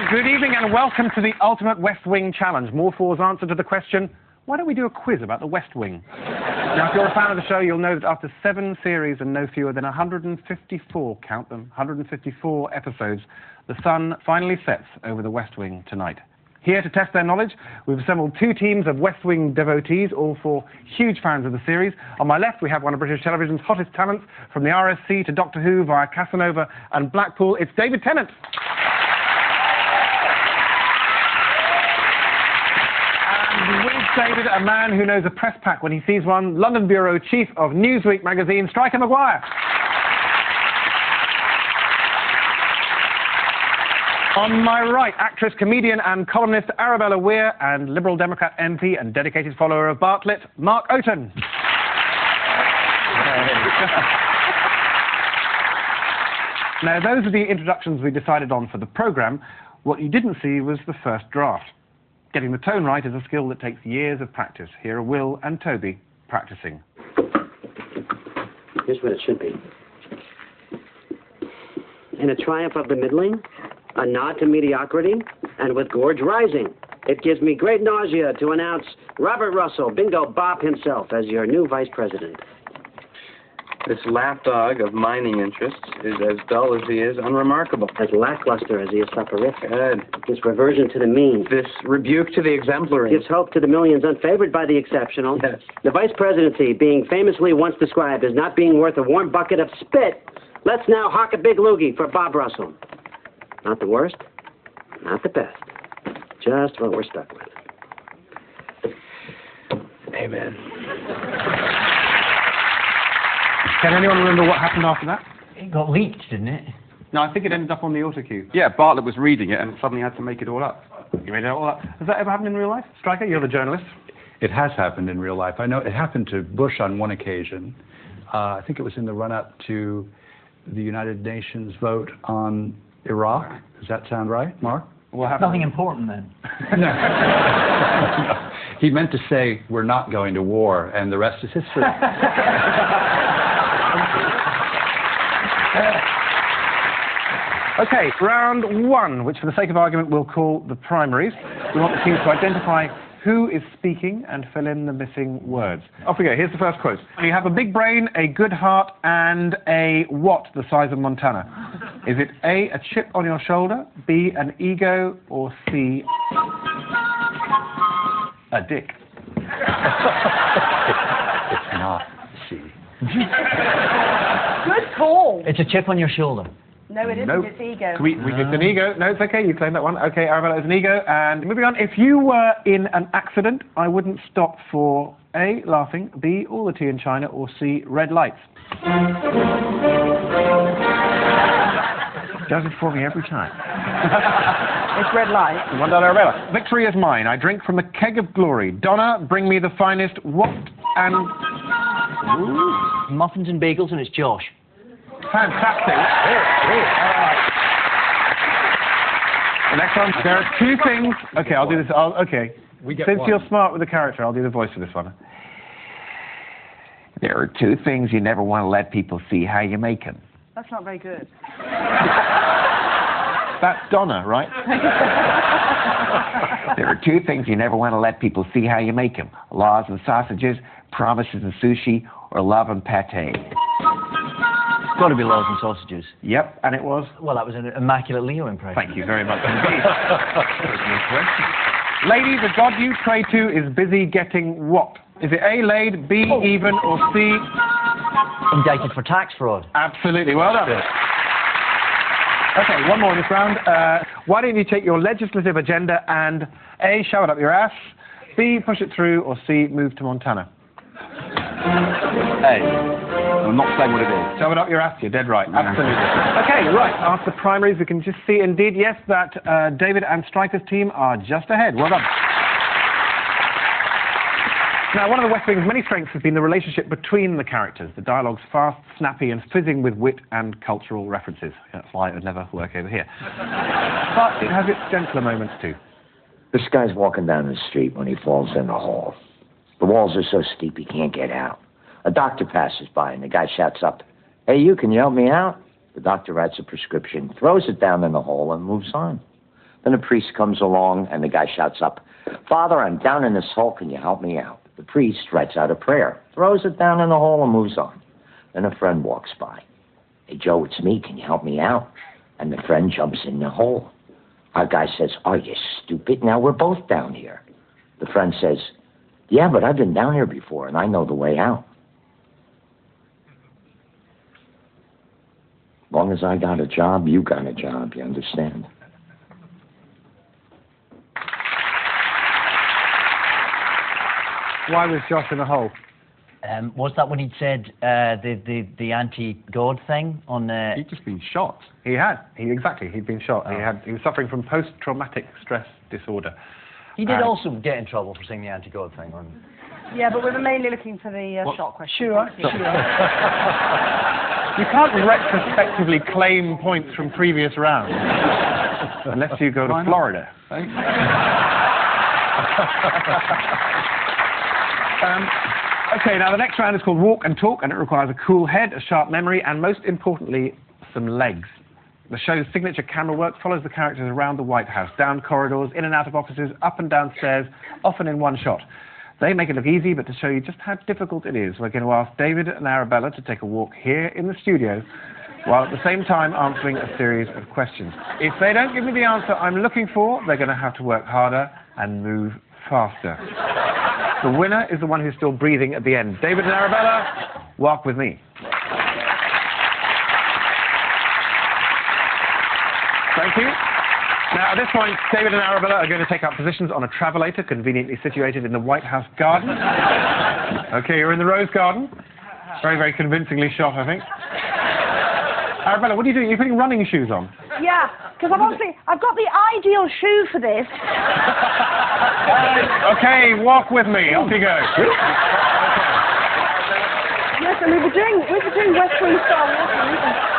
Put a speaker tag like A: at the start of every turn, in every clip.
A: Good evening and welcome to the Ultimate West Wing Challenge. More Four's answer to the question, why don't we do a quiz about the West Wing? Now, if you're a fan of the show, you'll know that after 7 series and no fewer than 154, count them, 154 episodes, the sun finally sets over the West Wing tonight. Here to test their knowledge, we've assembled 2 teams of West Wing devotees, all 4 huge fans of the series. On my left, we have one of British television's hottest talents, from the RSC to Doctor Who via Casanova and Blackpool. It's David Tennant. And with David, a man who knows a press pack when he sees one, London Bureau Chief of Newsweek magazine, Striker Maguire. On my right, actress, comedian and columnist Arabella Weir, and Liberal Democrat MP and dedicated follower of Bartlett, Mark Oaten. Now, those are the introductions we decided on for the programme. What you didn't see was the first draft. Getting the tone right is a skill that takes years of practice. Here are Will and Toby practising.
B: Here's what it should be. In a triumph of the middling, a nod to mediocrity, and with gorge rising, it gives me great nausea to announce Robert Russell, Bingo Bob himself, as your new vice president.
C: This lapdog of mining interests is as dull as he is unremarkable.
B: As lackluster as he is soporific.
C: Good.
B: This reversion to the mean.
C: This rebuke to the exemplary.
B: Gives hope to the millions unfavored by the exceptional.
C: Yes.
B: The vice presidency, being famously once described as not being worth a warm bucket of spit, let's now hawk a big loogie for Bob Russell. Not the worst, not the best. Just what we're stuck with.
C: Amen.
A: Can anyone remember what happened after that?
D: It got leaked, didn't it?
A: No, I think it ended up on the autocue.
C: Yeah, Bartlett was reading it and suddenly had to make it all up.
A: You made it all up. Has that ever happened in real life? Striker, you're the journalist.
E: It has happened in real life. I know it happened to Bush on one occasion. I think it was in the run-up to the United Nations vote on Iraq. Does that sound right, Mark?
A: What happened?
D: Nothing important then.
E: No. He meant to say, we're not going to war, and the rest is history.
A: Okay, round 1, which for the sake of argument we'll call the primaries. We want the teams to identify who is speaking and fill in the missing words. Off we go. Here's the first quote. You have a big brain, a good heart, and a what the size of Montana? Is it A, a chip on your shoulder, B, an ego, or C, a dick?
E: It's not C.
F: Good call.
D: It's a chip on your shoulder.
F: No, it isn't.
A: Nope.
F: It's ego.
A: We picked an ego. No, it's okay. You claim that one. Okay, Arabella is an ego. And moving on. If you were in an accident, I wouldn't stop for A, laughing, B, all the tea in China, or C, red lights. Does it for me every time.
F: It's red light.
A: $1 Arabella. Victory is mine. I drink from a keg of glory. Donna, bring me the finest what and... Ooh.
D: Muffins and bagels, and it's Josh.
A: Fantastic. The next one. There are 2 things. Okay, I'll do this. Okay. Since you're smart with the character, I'll do the voice for this one.
G: There are 2 things you never want to let people see how you make them.
F: That's not very good.
A: That's Donna, right?
G: There are 2 things you never want to let people see how you make them. Laws and sausages, promises and sushi, or love and pate.
D: Got to be laws and sausages.
A: Yep, and it was?
D: Well, that was an immaculate Leo impression.
A: Thank you very much indeed. Lady, the god you pray to is busy getting what? Is it A, laid, B, even, or C?
D: Indicted for tax fraud.
A: Absolutely, well done. Okay, one more in this round. Why don't you take your legislative agenda and A, shove it up your ass, B, push it through, or C, move to Montana?
C: A. I'm not saying what it is.
A: Shove it up your ass, you're dead right. Absolutely. Okay, right, after the primaries, we can just see indeed, yes, that David and Striker's team are just ahead. Well done. Now, one of the West Wing's many strengths has been the relationship between the characters. The dialogue's fast, snappy, and fizzing with wit and cultural references. That's why it would never work over here. But it has its gentler moments, too.
H: This guy's walking down the street when he falls in the hole. The walls are so steep he can't get out. A doctor passes by, and the guy shouts up, "Hey, can you help me out?" The doctor writes a prescription, throws it down in the hole, and moves on. Then a priest comes along, and the guy shouts up, "Father, I'm down in this hole. Can you help me out?" The priest writes out a prayer, throws it down in the hole, and moves on. Then a friend walks by. "Hey, Joe, it's me. Can you help me out?" And the friend jumps in the hole. Our guy says, "Are you stupid? Now we're both down here." The friend says, "Yeah, but I've been down here before, and I know the way out." As long as I got a job, you got a job, you understand?
A: Why was Josh in the hole?
D: Was that when he'd said the anti-God thing on the...
A: He'd just been shot. He had. He'd been shot.
D: Oh.
A: He was suffering from post-traumatic stress disorder.
D: He did also get in trouble for saying the anti-God thing on...
F: Yeah, but we were mainly looking for the shot question.
A: Sure. You can't retrospectively claim points from previous rounds unless you go to Florida. Okay, now the next round is called Walk and Talk, and it requires a cool head, a sharp memory, and most importantly, some legs. The show's signature camera work follows the characters around the White House, down corridors, in and out of offices, up and down stairs, often in one shot. They make it look easy, but to show you just how difficult it is, we're going to ask David and Arabella to take a walk here in the studio, while at the same time answering a series of questions. If they don't give me the answer I'm looking for, they're going to have to work harder and move faster. The winner is the one who's still breathing at the end. David and Arabella, walk with me. Thank you. Now, at this point, David and Arabella are going to take up positions on a travelator conveniently situated in the White House garden. Okay, you're in the Rose Garden. Very, very convincingly shot, I think. Arabella, what are you doing? You're putting running shoes on.
F: Yeah, because I've got the ideal shoe for this.
A: Okay, walk with me. Off you go.
F: Yes, and we were doing West Wing style walking.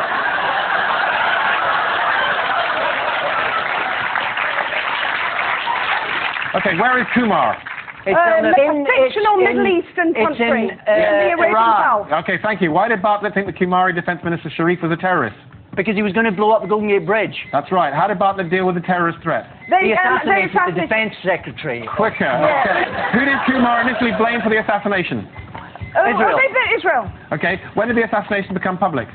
A: Okay, where is Kumar?
F: It's a fictional Middle Eastern country.
D: It's in
F: the Arabian South.
A: Okay, thank you. Why did Bartlett think the Kumari Defence Minister Sharif was a terrorist?
D: Because he was going to blow up the Golden Gate Bridge.
A: That's right. How did Bartlett deal with the terrorist threat?
D: He assassinated the Defence Secretary.
A: Quicker.
F: Yeah.
A: Okay. Who did Kumar initially blame for the assassination?
F: Israel.
A: Okay. When did the assassination become public?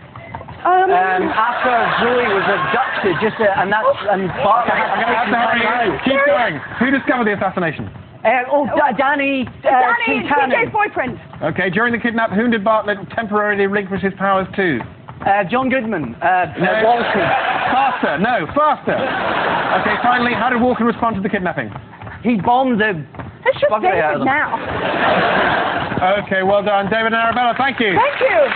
D: After Zoe was abducted,
A: I'm going to have to hurry. Keep going. Who discovered the assassination?
D: Danny
F: TJ's boyfriend.
A: Okay. During the kidnap, whom did Bartlett temporarily relinquish his powers to?
D: John Goodman.
A: No.
D: Walton.
A: Faster. No, faster. Okay. Finally, how did Walker respond to the kidnapping?
D: He bombed the...
F: Let's just David now.
A: Okay. Well done, David and Arabella. Thank you.
F: Thank you.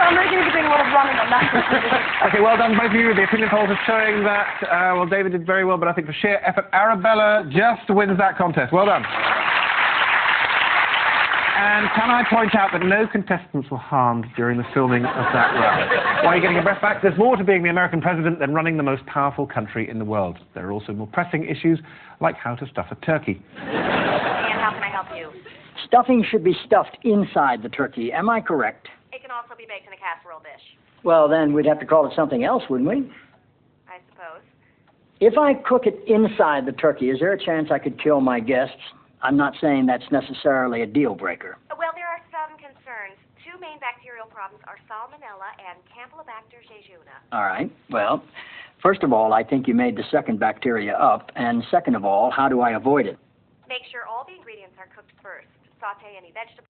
F: I'm really going to be doing a lot of running on that.
A: Okay, well done, both of you. The opinion polls are showing that, well, David did very well, but I think for sheer effort, Arabella just wins that contest. Well done. And can I point out that no contestants were harmed during the filming of that round? Why are you getting your breath back? There's more to being the American president than running the most powerful country in the world. There are also more pressing issues, like how to stuff a turkey.
I: And how can I help you?
J: Stuffing should be stuffed inside the turkey. Am I correct?
I: It can also be baked in a casserole dish.
J: Well, then we'd have to call it something else, wouldn't we?
I: I suppose.
J: If I cook it inside the turkey, is there a chance I could kill my guests? I'm not saying that's necessarily a deal breaker.
I: Well, there are some concerns. Two main bacterial problems are Salmonella and Campylobacter jejuni.
J: All right. Well, first of all, I think you made the second bacteria up. And second of all, how do I avoid it?
I: Make sure all the ingredients are cooked first. Sauté any vegetables.